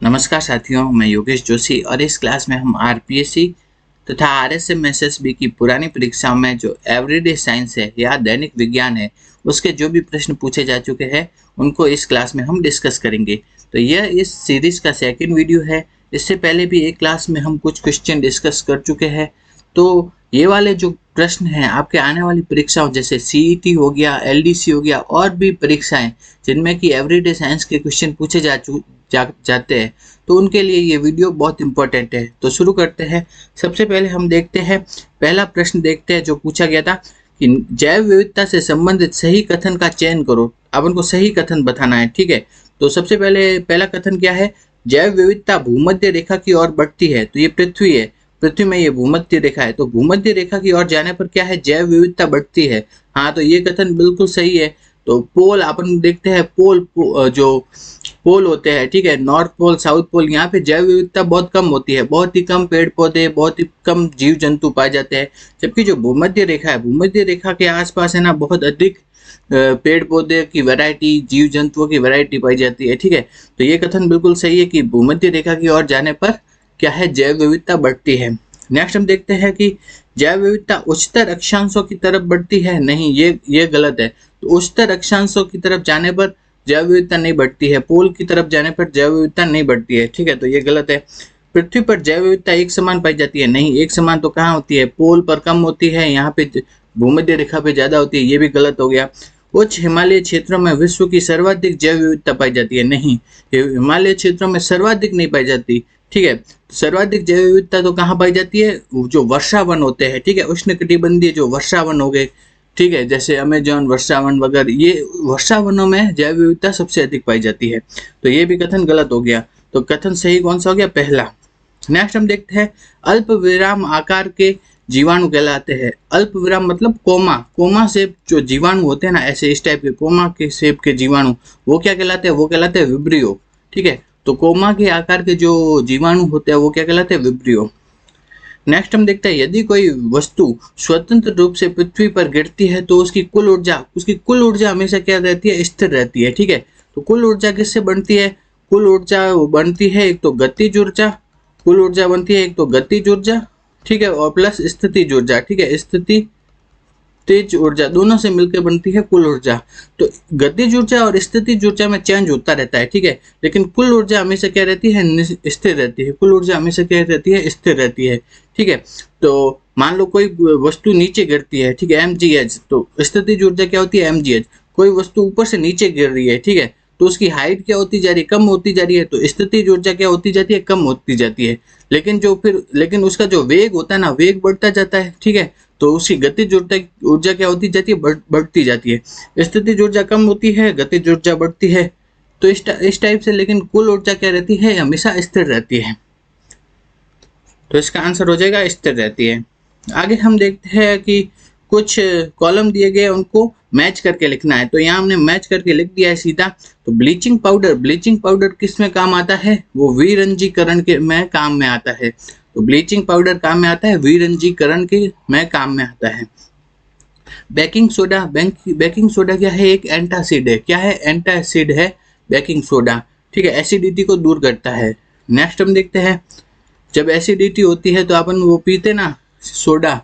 नमस्कार साथियों, मैं योगेश जोशी और इस क्लास में हम आरपीएससी तथा आरएसएम एसएसबी की पुरानी परीक्षाओं में जो एवरीडे साइंस है या दैनिक विज्ञान है उसके जो भी प्रश्न पूछे जा चुके हैं उनको इस क्लास में हम डिस्कस करेंगे। तो यह इस सीरीज का सेकंड वीडियो है। इससे पहले भी एक क्लास में हम कुछ क्वेश्चन डिस्कस कर चुके हैं। तो ये वाले जो प्रश्न हैं आपके आने वाली परीक्षाओं जैसे सीईटी हो गया, एलडीसी हो गया और भी परीक्षाएं जिनमें कि एवरीडे साइंस के क्वेश्चन पूछे जाते हैं, तो उनके लिए ये वीडियो बहुत इंपॉर्टेंट है। तो शुरू करते हैं। सबसे पहले हम देखते हैं, पहला प्रश्न देखते हैं जो पूछा गया था कि जैव विविधता से संबंधित सही कथन का चयन करो। अब उनको सही कथन बताना है, ठीक है। तो सबसे पहले पहला कथन क्या है, जैव विविधता भूमध्य रेखा की ओर बढ़ती है। तो ये पृथ्वी है, पृथ्वी में ये भूमध्य रेखा है, तो भूमध्य रेखा की ओर जाने पर क्या है, जैव विविधता बढ़ती है। हाँ, तो ये कथन बिल्कुल सही है। तो पोल अपन देखते हैं, जो पोल होते हैं, ठीक है, नॉर्थ पोल, साउथ पोल, यहाँ पे जैव विविधता बहुत कम होती है, बहुत ही कम पेड़ पौधे, बहुत ही कम जीव जंतु पाए जाते हैं। जबकि जो भूमध्य रेखा है, भूमध्य रेखा के आसपास है ना, बहुत अधिक पेड़ पौधे की वैरायटी, जीव जंतुओं की वैरायटी पाई जाती है, ठीक है। तो ये कथन बिल्कुल सही है कि भूमध्य रेखा की ओर जाने पर क्या है, जैव विविधता बढ़ती है। नेक्स्ट हम देखते हैं कि जैव विविधता उच्चतर अक्षांशों की तरफ बढ़ती है। नहीं, ये गलत है। तो उच्चतर अक्षांशों की तरफ जाने पर जैव विविधता नहीं बढ़ती है, पोल की तरफ जाने पर जैव विविधता नहीं बढ़ती है, ठीक है। तो ये गलत है। पृथ्वी पर जैव विविधता एक समान पाई जाती है। नहीं, एक समान तो कहाँ होती है, पोल पर कम होती है, यहाँ पे भूमध्य रेखा पे ज्यादा होती है, ये भी गलत हो गया। उच्च हिमालय क्षेत्रों में विश्व की सर्वाधिक जैव विविधता पाई जाती है। नहीं, हिमालय क्षेत्रों में सर्वाधिक नहीं पाई जाती, ठीक है। सर्वाधिक जैव विविधता तो कहाँ पाई जाती है, जो वर्षावन होते हैं, ठीक है, उष्णकटिबंधीय जो वर्षावन हो गए, ठीक है, जैसे अमेजॉन वर्षावन वगैरह, ये वर्षावनों में जैव विविधता सबसे अधिक पाई जाती है। तो ये भी कथन गलत हो गया। तो कथन सही कौन सा हो गया, पहला। नेक्स्ट हम देखते हैं, अल्प विराम आकार के जीवाणु कहलाते हैं। अल्प विराम मतलब कोमा से जो जीवाणु होते हैं ना, ऐसे इस टाइप के कोमा के शेप के जीवाणु, वो क्या कहलाते हैं, वो कहलाते हैं विब्रियो, ठीक है। तो कोमा के आकार के जो जीवाणु होते हैं वो क्या कहलाते हैं, विब्रियो। नेक्स्ट हम देखते हैं, यदि कोई वस्तु स्वतंत्र रूप से पृथ्वी पर गिरती है तो उसकी कुल ऊर्जा हमेशा क्या रहती है, स्थिर रहती है, ठीक है। तो कुल ऊर्जा किससे बनती है, कुल ऊर्जा बनती है एक तो गतिज ऊर्जा, कुल ऊर्जा बनती है एक तो गतिज ऊर्जा, ठीक है, और प्लस स्थितिज ऊर्जा, ठीक है, स्थिति तेज ऊर्जा दोनों से मिलकर बनती है कुल ऊर्जा। तो गतिज ऊर्जा और स्थितिज ऊर्जा में चेंज होता रहता है, ठीक है, लेकिन कुल ऊर्जा हमेशा क्या रहती है, स्थिर रहती है। कुल ऊर्जा हमेशा क्या रहती है, स्थिर रहती है, ठीक है। तो मान लो कोई वस्तु नीचे गिरती है, ठीक है, mgh, तो स्थितिज ऊर्जा क्या होती है, mgh। कोई वस्तु ऊपर से नीचे गिर रही है, ठीक है, तो उसकी हाइट क्या होती जा रही है, कम होती जा रही है, तो स्थितिज ऊर्जा क्या होती जाती है, कम होती जाती है। लेकिन उसका जो वेग होता है ना, वेग बढ़ता जाता है, ठीक है। तो उसकी गतिज ऊर्जा क्या होती जाती है, बढ़ती जाती है। स्थितिज ऊर्जा कम होती है, गतिज ऊर्जा बढ़ती है। तो इस टाइप से, लेकिन कुल ऊर्जा क्या रहती है, हमेशा स्थिर रहती है। तो इसका आंसर हो जाएगा स्थिर रहती है। आगे हम देखते हैं कि कुछ कॉलम दिए गए, उनको मैच करके लिखना है। तो यहाँ हमने मैच करके लिख दिया है सीधा। तो ब्लीचिंग पाउडर किस में काम आता है, वो विरंजीकरण के में काम में आता है। तो ब्लीचिंग पाउडर काम में आता है, विरंजीकरण के में काम में आता है। बेकिंग सोडा क्या है, एक एंटासिड है। क्या है, एंटासिड है बेकिंग सोडा, ठीक है, एसिडिटी को दूर करता है। नेक्स्ट हम देखते हैं, जब एसिडिटी होती है तो अपन वो पीते ना सोडा,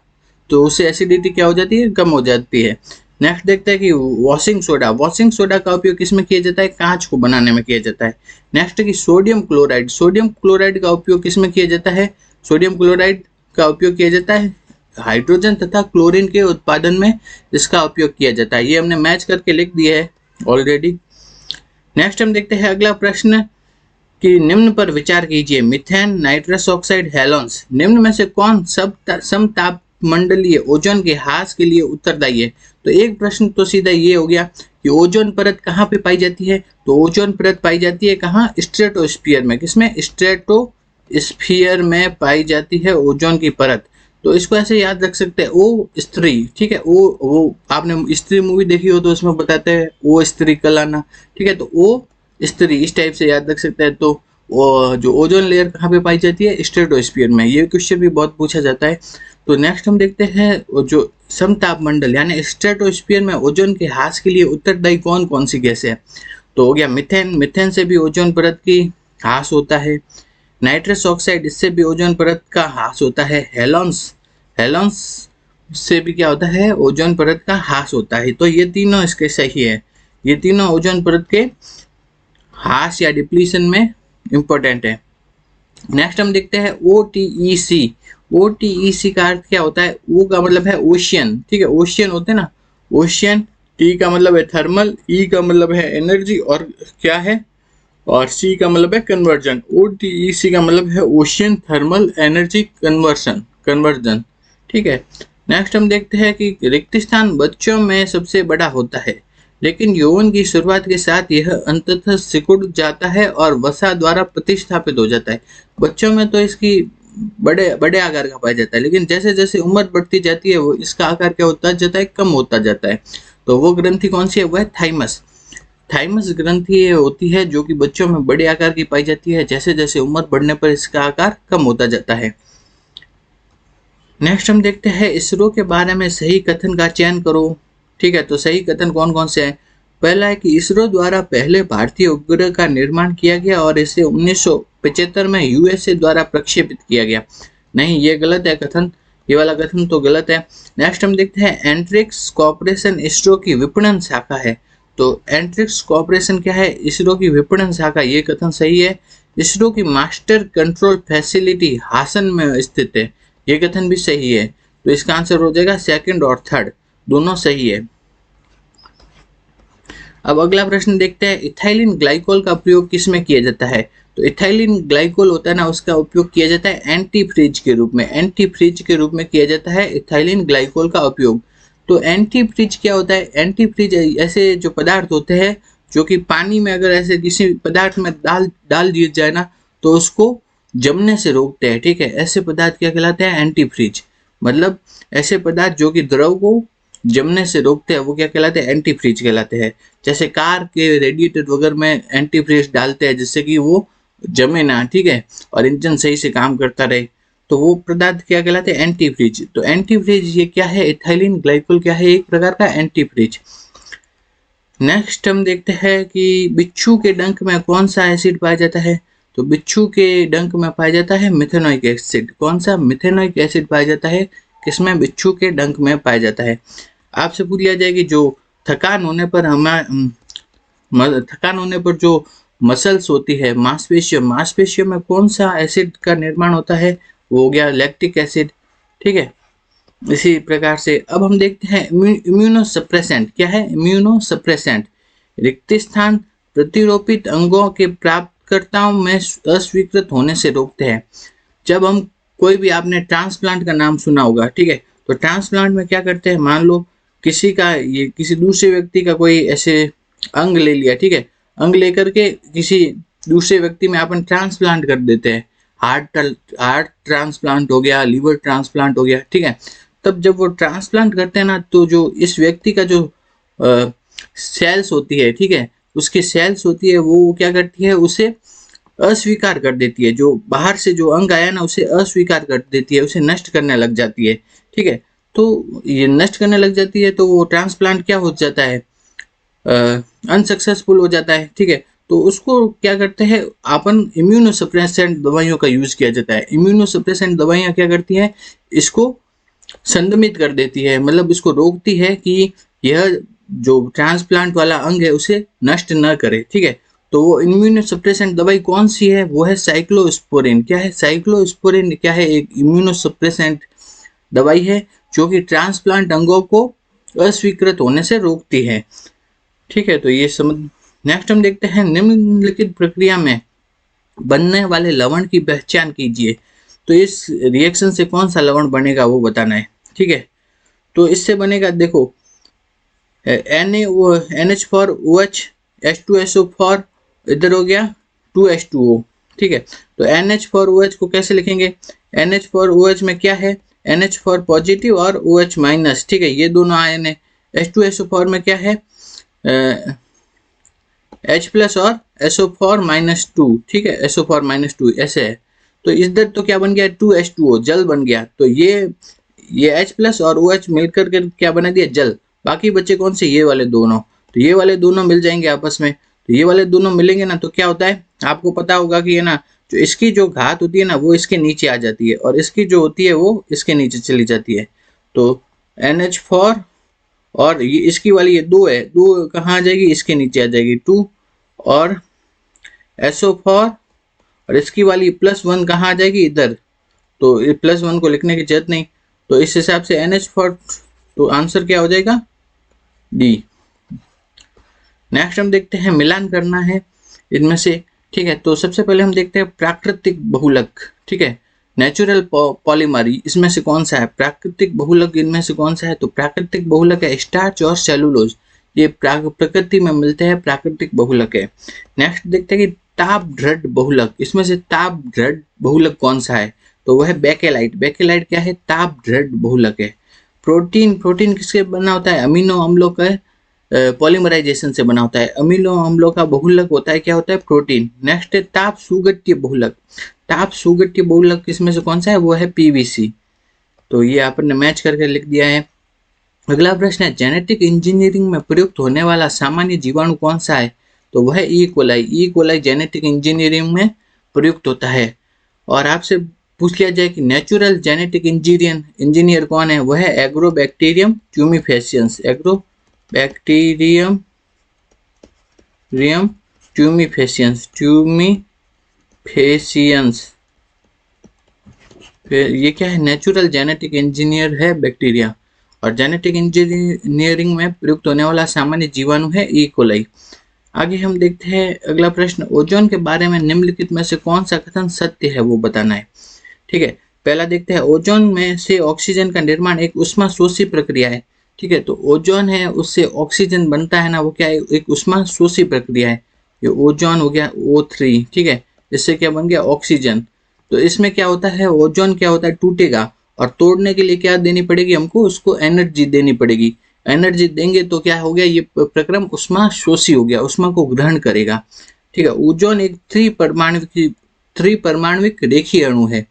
तो उससे एसिडिटी क्या हो जाती है, कम हो जाती है। नेक्स्ट देखते हैं कि वॉशिंग सोडा का उपयोग किसमें किया जाता है, कांच को बनाने में किया जाता है। नेक्स्ट कि सोडियम क्लोराइड का उपयोग किसमें किया जाता है, सोडियम क्लोराइड का उपयोग किया जाता है हाइड्रोजन तथा क्लोरीन के उत्पादन में इसका उपयोग किया जाता है। ये हमने मैच करके लिख दिया है ऑलरेडी। नेक्स्ट हम देखते हैं अगला प्रश्न कि निम्न पर विचार कीजिए, मीथेन, नाइट्रस ऑक्साइड, हेलोन्स, निम्न में से कौन समतापमंडलीय ओजोन के ह्रास के लिए उत्तरदायी है। तो एक प्रश्न तो सीधा ये हो गया कि ओजोन परत कहाँ पे पाई जाती है। तो ओजोन परत पाई जाती है कहाँ, स्ट्रेटोस्फीयर में। किसमें, स्ट्रेटोस्फीयर में पाई जाती है ओजोन की परत। तो इसको ऐसे याद रख सकते हैं, ओ स्त्री, ठीक है, वो आपने स्त्री मूवी देखी हो तो उसमें बताते हैं ओ स्त्री कलाना, ठीक है। तो ओ स्त्री इस टाइप से याद रख सकते हैं। तो जो ओजोन लेयर कहाँ पे पाई जाती है, स्ट्रेटोस्फीयर में। ये क्वेश्चन भी बहुत पूछा जाता है। तो नेक्स्ट हम देखते हैं, जो समतापमंडल यानी स्ट्रेटोस्फीयर में ओजोन के ह्रास के लिए उत्तरदायी कौन कौन सी गैस है। तो हो गया मीथेन से भी ओजोन परत की ह्रास होता है। नाइट्रस ऑक्साइड, इससे भी ओजोन परत का ह्रास होता है। हेलोन्स से भी क्या होता है, ओजोन परत का ह्रास होता है। तो ये तीनों इसके सही है, ये तीनों ओजोन परत के ह्रास या डिप्लीशन में इंपॉर्टेंट है। नेक्स्ट हम देखते हैं OTEC। OTEC का अर्थ क्या होता है? ओ का मतलब है ओशियन, ठीक है, ओशियन होते हैं ना, ओशियन। टी का मतलब है थर्मल, ई का मतलब है एनर्जी, और क्या है, और सी का मतलब है कन्वर्जन। OTEC का मतलब है ओशियन थर्मल एनर्जी कन्वर्जन, ठीक है। नेक्स्ट हम देखते हैं कि रिक्त स्थान बच्चों में सबसे बड़ा होता है, लेकिन यौवन की शुरुआत के साथ यह अंततः सिकुड़ जाता है और वसा द्वारा प्रतिस्थापित हो जाता है। बच्चों में तो इसकी बड़े बड़े आकार का पाया जाता है, लेकिन जैसे जैसे उम्र बढ़ती जाती है वो इसका आकार क्या होता जाता है, कम होता जाता है। तो वो ग्रंथि कौन सी है? वह थाइमस। थाइमस ग्रंथि होती है जो कि बच्चों में बड़े आकार की पाई जाती है, जैसे जैसे उम्र बढ़ने पर इसका आकार कम होता जाता है। नेक्स्ट हम देखते हैं इसरो के बारे में सही कथन का चयन करो, ठीक है। तो सही कथन कौन कौन से हैं? पहला है कि इसरो द्वारा पहले भारतीय उपग्रह का निर्माण किया गया और इसे 1975 में यूएसए द्वारा प्रक्षेपित किया गया। नहीं, ये गलत है कथन, ये वाला कथन तो गलत है। नेक्स्ट हम देखते हैं एंट्रिक्स कॉर्पोरेशन इसरो की विपणन शाखा है। तो एंट्रिक्स कॉर्पोरेशन क्या है? इसरो की विपणन शाखा, ये कथन सही है। इसरो की मास्टर कंट्रोल फैसिलिटी हासन में स्थित है, ये कथन भी सही है। तो इसका आंसर हो जाएगा सेकंड और थर्ड, दोनों सही है। अब अगला प्रश्न देखते हैं, इथाइलिन ग्लाइकोल का प्रयोग किस में किया जाता है? तो इथाइलिन ग्लाइकोल होता है ना, उसका उपयोग किया जाता है एंटी फ्रीज के रूप में, एंटी फ्रीज के रूप में किया जाता है इथाइलिन ग्लाइकोल का उपयोग। तो एंटी फ्रीज क्या होता है? एंटी फ्रीज ऐसे जो पदार्थ होते हैं जो कि पानी में अगर ऐसे किसी पदार्थ में डाल दिए जाए ना तो उसको जमने से रोकते हैं, ठीक है। ऐसे पदार्थ क्या कहलाते हैं? Anti freeze. मतलब ऐसे पदार्थ जो कि द्रव को जमने से रोकते हैं वो क्या कहलाते हैं? एंटी फ्रीज कहलाते हैं। जैसे कार के रेडिएटर वगैरह में एंटी फ्रीज डालते हैं जिससे कि वो जमे ना, ठीक है, और इंजन सही से काम करता रहे, तो वो पदार्थ क्या कहलाते हैं? Anti freeze. तो एंटी फ्रीज ये क्या है? इथाइलिन ग्लाइकोल क्या है? एक प्रकार का एंटी फ्रीज। नेक्स्ट हम देखते हैं कि बिच्छू के डंक में कौन सा एसिड पाया जाता है? तो बिच्छू के डंक में पाया जाता है मिथेनोइक एसिड। कौन सा? मिथेनोइक एसिड पाया जाता है किसमें? बिच्छू के डंक में पाया जाता है। आपसे पूछ लिया जाए कि जो थकान होने पर जो मसल्स होती है, मांसपेशियों में कौन सा एसिड का निर्माण होता है? वो हो गया लैक्टिक एसिड, ठीक है। इसी प्रकार से अब हम देखते हैं इम्यूनोसप्रेसेंट क्या है? इम्यूनोसप्रेसेंट रिक्त स्थान प्रतिरोपित अंगों के प्राप्तकर्ताओं में अस्वीकृत होने से रोकते हैं। जब हम कोई भी, आपने ट्रांसप्लांट का नाम सुना होगा, ठीक है। तो ट्रांसप्लांट में क्या करते हैं? मान लो किसी दूसरे व्यक्ति का कोई ऐसे अंग ले लिया, ठीक है, अंग लेकर के किसी दूसरे व्यक्ति में अपन ट्रांसप्लांट कर देते हैं। हार्ट ट्रांसप्लांट हो गया, लीवर ट्रांसप्लांट हो गया, ठीक है। तब जब वो ट्रांसप्लांट करते हैं ना तो जो इस व्यक्ति का जो सेल्स होती है, ठीक है, उसकी सेल्स होती है वो क्या करती है? उसे अस्वीकार कर देती है। जो बाहर से जो अंग आया ना उसे अस्वीकार कर देती है, उसे नष्ट करने लग जाती है, ठीक है। तो ये नष्ट करने लग जाती है तो वो ट्रांसप्लांट क्या हो जाता है? अनसक्सेसफुल हो जाता है, ठीक है। तो उसको क्या करते हैं अपन? इम्यूनोसप्रेसेंट दवाइयों का यूज किया जाता है। इम्यूनोसप्रेसेंट दवाइयाँ क्या करती हैं? इसको संदमित कर देती है, मतलब इसको रोकती है कि यह जो ट्रांसप्लांट वाला अंग है उसे नष्ट न करे, ठीक है। तो वो इम्यूनोसप्रेसेंट दवाई कौन सी है? वो है साइक्लोस्पोरिन। क्या है? साइक्लोस्पोरिन क्या है? एक इम्यूनोसप्रेसेंट दवाई है जो कि ट्रांसप्लांट अंगों को अस्वीकृत होने से रोकती है, ठीक है। तो ये समझ। नेक्स्ट हम देखते हैं निम्नलिखित प्रक्रिया में बनने वाले लवण की पहचान कीजिए। तो इस रिएक्शन से कौन सा लवण बनेगा वो बताना है, ठीक है। तो इससे बनेगा, देखो, NH4OH, H2SO4, इधर हो गया 2H2O, ठीक है। तो NH4OH को कैसे लिखेंगे? NH4OH में क्या है? NH4 पॉजिटिव और OH माइनस, ठीक है, ये दोनों आयन है। H2SO4 में क्या है? H प्लस और SO4-2, ठीक है, SO4-2 ऐसे है। तो इधर तो क्या बन गया? 2H2O, जल बन गया। तो ये H प्लस और OH मिलकर के क्या बना दिया? जल। बाकी बच्चे कौन से? ये वाले दोनों। तो ये वाले दोनों मिल जाएंगे आपस में, तो ये वाले दोनों मिलेंगे ना तो क्या होता है? आपको पता होगा कि है ना, जो इसकी जो घात होती है ना वो इसके नीचे आ जाती है और इसकी जो होती है वो इसके नीचे चली जाती है। तो NH4 और ये इसकी वाली ये 2 है, 2 कहाँ आ जाएगी, इसके नीचे आ जाएगी 2, और SO4 और इसकी वाली +1 कहाँ आ जाएगी, इधर। तो ये +1 को लिखने की जरूरत नहीं, तो इस हिसाब से NH4, तो आंसर क्या हो जाएगा, डी। नेक्स्ट हम देखते हैं मिलान करना है इनमें से, ठीक है। तो सबसे पहले हम देखते हैं प्राकृतिक बहुलक, ठीक है, नेचुरल पॉलीमर, इसमें से कौन सा है प्राकृतिक बहुलक, इनमें से कौन सा है, तो प्राकृतिक बहुलक है स्टार्च और सेलुलोज, ये प्रकृति में मिलते हैं, प्राकृतिक बहुलक है। नेक्स्ट देखते हैं कि ताप दृढ़ बहुलक, इसमें से ताप दृढ़ बहुलक कौन सा है, तो वह है बेकेलाइट। बेकेलाइट क्या है, ताप दृढ़ बहुलक है। प्रोटीन किससे बना होता है, अमीनो अम्लों का पॉलीमराइजेशन से बना होता है। अमीनो अम्लों का बहुलक होता है, क्या होता है, प्रोटीन। नेक्स्ट है ताप सुगठीय बहुलक। ताप सुगठीय बहुलक किसमें से कौन सा है, वो है PVC। तो ये आपने मैच करके लिख दिया है। अगला प्रश्न है जेनेटिक इंजीनियरिंग में प्रयुक्त होने वाला सामान्य जीवाणु कौन सा है, तो वह है E coli. E coli genetic engineering में प्रयुक्त होता है। और आपसे पूछ लिया जाए कि नेचुरल जेनेटिक इंजीनियर कौन है, वह है एग्रोबैक्टीरियम ट्यूमीफेसियंस। Agrobacterium tumefaciens. ये क्या है, नेचुरल जेनेटिक इंजीनियर है बैक्टीरिया। और जेनेटिक इंजीनियरिंग में प्रयुक्त होने वाला सामान्य जीवाणु है ई कोलाई। आगे हम देखते हैं अगला प्रश्न, ओजोन के बारे में निम्नलिखित में से कौन सा कथन सत्य है, वो बताना है, ठीक है। पहला देखते हैं, ओजोन में से ऑक्सीजन का निर्माण एक उष्मा शोषी प्रक्रिया है, ठीक है। तो ओजोन है उससे ऑक्सीजन बनता है ना, वो क्या है, एक उष्मा शोषी प्रक्रिया है। ये ओजोन हो गया O3, ठीक है, इससे क्या बन गया, ऑक्सीजन। तो इसमें क्या होता है, ओजोन क्या होता है, टूटेगा, और तोड़ने के लिए क्या देनी पड़ेगी हमको, उसको एनर्जी देनी पड़ेगी। एनर्जी देंगे तो क्या हो गया, ये प्रक्रम उष्मा शोषी हो गया, उष्मा को ग्रहण करेगा, ठीक है। ओजोन एक त्रिपरमाणविक रेखीय अणु है।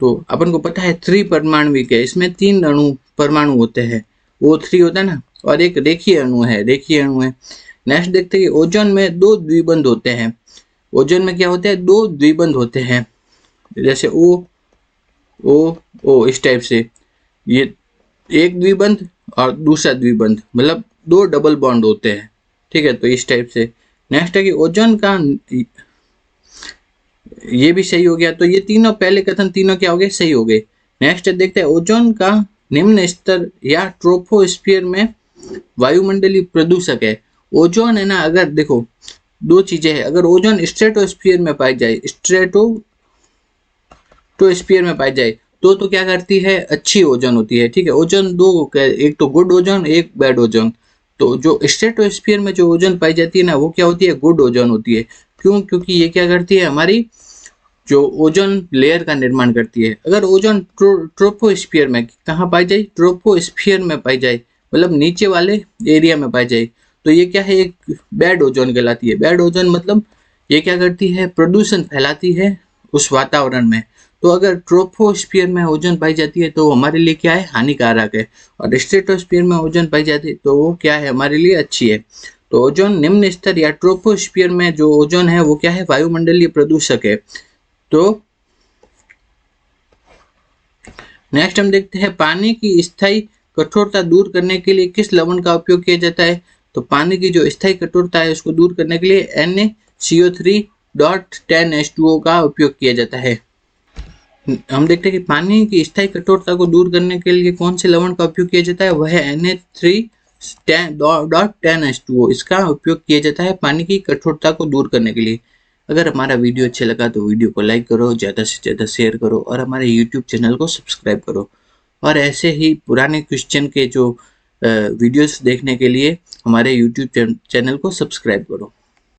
तो अपन को पता है त्रिपरमाणविक है, इसमें 3 परमाणु होते हैं, O3 होता है ना, और एक रेखीय अणु है। नेक्स्ट देखते हैं कि ओजोन में 2 द्विबंध होते हैं। ओजोन में क्या होते हैं, 2 द्विबंध होते हैं, जैसे O इस टाइप से, ये एक द्विबंध और दूसरा द्विबंध, मतलब 2 डबल बॉन्ड होते हैं, ठीक है। तो इस टाइप से। नेक्स्ट है कि ओजोन का, ये भी सही हो गया। तो ये तीनों पहले कथन तीनों क्या हो गए, सही हो गए। नेक्स्ट देखते हैं, ओजोन का निम्न स्तर या ट्रोपोस्फियर में वायुमंडलीय प्रदूषक है। ओजोन है ना, अगर देखो 2 चीजें हैं, अगर ओजोन स्ट्रेटोस्फियर में पाई जाए, स्ट्रेटोस्फियर में पाई जाए तो क्या करती है, अच्छी ओजोन होती है, ठीक है। ओजोन 2, एक तो गुड ओजोन, एक बैड ओजोन। तो जो स्ट्रेटोस्फियर में जो ओजोन पाई जाती है ना, वो क्या होती है, गुड ओजोन होती है। क्यों, क्योंकि ये क्या करती है, हमारी जो ओजोन लेयर का निर्माण करती है। अगर ओजोन ट्रोपोस्फियर में कहाँ पाई जाए, ट्रोपोस्फियर में पाई जाए, मतलब नीचे वाले एरिया में पाई जाए, तो ये क्या है, एक बैड ओजोन कहलाती है। बैड ओजोन मतलब ये क्या करती है, प्रदूषण फैलाती है उस वातावरण में। तो अगर ट्रोपोस्फियर में ओजोन पाई जाती है तो हमारे लिए क्या है, हानिकारक है। और स्ट्रेटोस्फियर में ओजोन पाई जाती है तो वो क्या है, हमारे लिए अच्छी है। तो ओजोन निम्न स्तर या ट्रोपोस्फियर में जो ओजोन है वो क्या है, वायुमंडलीय प्रदूषक है। तो नेक्स्ट हम देखते हैं, पानी की स्थायी कठोरता दूर करने के लिए किस लवण का उपयोग किया जाता है। तो पानी की जो स्थायी कठोरता है उसको दूर करने के लिए NaCO3.10H2O का उपयोग किया जाता है। हम देखते हैं कि पानी की स्थायी कठोरता को दूर करने के लिए कौन से लवण का उपयोग किया जाता है, वह है Na3.10H2O। इसका उपयोग किया जाता है पानी की कठोरता को दूर करने के लिए। अगर हमारा वीडियो अच्छा लगा तो वीडियो को लाइक करो, ज़्यादा से ज़्यादा शेयर करो, और हमारे यूट्यूब चैनल को सब्सक्राइब करो। और ऐसे ही पुराने क्वेश्चन के जो वीडियोस देखने के लिए हमारे यूट्यूब चैनल को सब्सक्राइब करो।